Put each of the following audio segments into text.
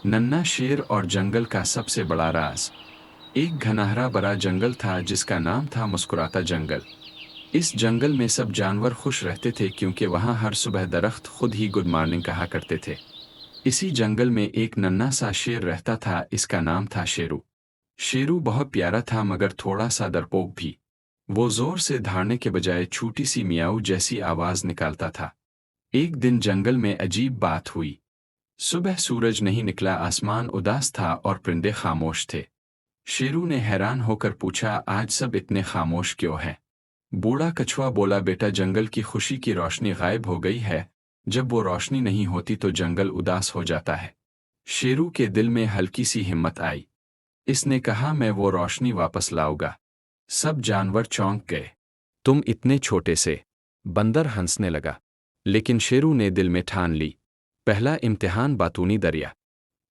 नन्हा शेर और जंगल का सबसे बड़ा राज। एक घनहरा बड़ा जंगल था जिसका नाम था मुस्कुराता जंगल। इस जंगल में सब जानवर खुश रहते थे क्योंकि वहाँ हर सुबह दरख्त खुद ही गुड मॉर्निंग कहा करते थे। इसी जंगल में एक नन्हा सा शेर रहता था, इसका नाम था शेरू। शेरू बहुत प्यारा था मगर थोड़ा सा डरपोक भी। वो जोर से दहाड़ने के बजाय छोटी सी मियाऊ जैसी आवाज निकालता था। एक दिन जंगल में अजीब बात हुई। सुबह सूरज नहीं निकला, आसमान उदास था और परिंदे खामोश थे। शेरू ने हैरान होकर पूछा, आज सब इतने खामोश क्यों हैं? बूढ़ा कछुआ बोला, बेटा जंगल की खुशी की रोशनी गायब हो गई है। जब वो रोशनी नहीं होती तो जंगल उदास हो जाता है। शेरू के दिल में हल्की सी हिम्मत आई। इसने कहा, मैं वो रोशनी वापस लाऊंगा। सब जानवर चौंक गए। तुम इतने छोटे से? बंदर हंसने लगा। लेकिन शेरू ने दिल में ठान ली, पहला इम्तिहान बातूनी दरिया।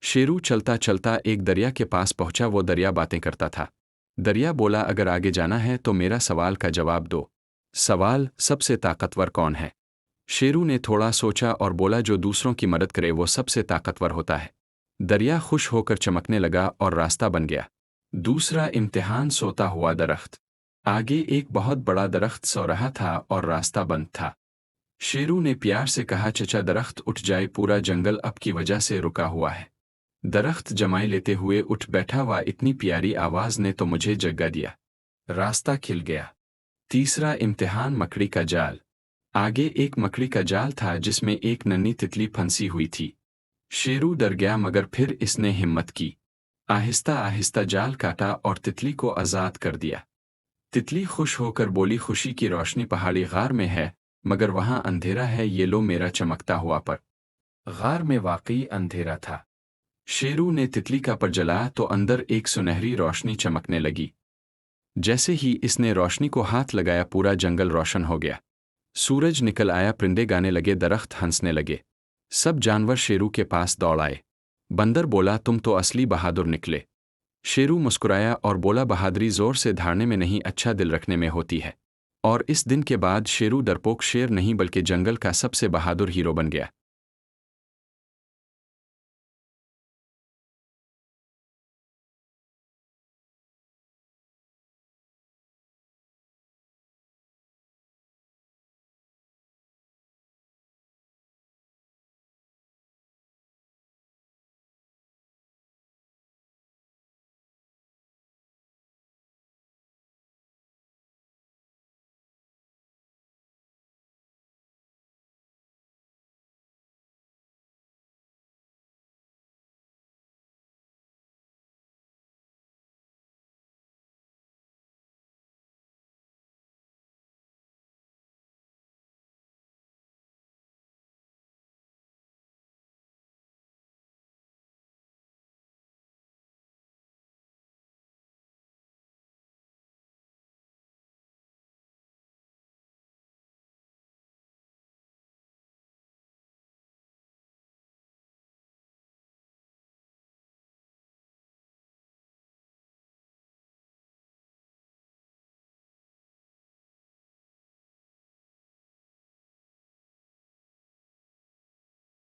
शेरू चलता चलता एक दरिया के पास पहुंचा। वो दरिया बातें करता था। दरिया बोला, अगर आगे जाना है तो मेरा सवाल का जवाब दो। सवाल, सबसे ताकतवर कौन है? शेरू ने थोड़ा सोचा और बोला, जो दूसरों की मदद करे वो सबसे ताकतवर होता है। दरिया खुश होकर चमकने लगा और रास्ता बन गया। दूसरा इम्तिहान, सोता हुआ दरख्त। आगे एक बहुत बड़ा दरख्त सो रहा था और रास्ता बंद था। शेरू ने प्यार से कहा, चचा दरख्त उठ जाए, पूरा जंगल अब की वजह से रुका हुआ है। दरख्त जमाई लेते हुए उठ बैठा, हुआ इतनी प्यारी आवाज ने तो मुझे जगा दिया। रास्ता खिल गया। तीसरा इम्तिहान, मकड़ी का जाल। आगे एक मकड़ी का जाल था जिसमें एक नन्ही तितली फंसी हुई थी। शेरू डर गया मगर फिर इसने हिम्मत की। आहिस्ता आहिस्ता जाल काटा और तितली को आजाद कर दिया। तितली खुश होकर बोली, खुशी की रोशनी पहाड़ी गार में है मगर वहां अंधेरा है, ये लो मेरा चमकता हुआ पर। गार में वाकई अंधेरा था। शेरू ने तितली का पर जलाया तो अंदर एक सुनहरी रोशनी चमकने लगी। जैसे ही इसने रोशनी को हाथ लगाया पूरा जंगल रोशन हो गया। सूरज निकल आया, परिंदे गाने लगे, दरख्त हंसने लगे। सब जानवर शेरू के पास दौड़ आए। बंदर बोला, तुम तो असली बहादुर निकले। शेरू मुस्कुराया और बोला, बहादुरी जोर से धारने में नहीं, अच्छा दिल रखने में होती है। और इस दिन के बाद शेरू डरपोक शेर नहीं बल्कि जंगल का सबसे बहादुर हीरो बन गया।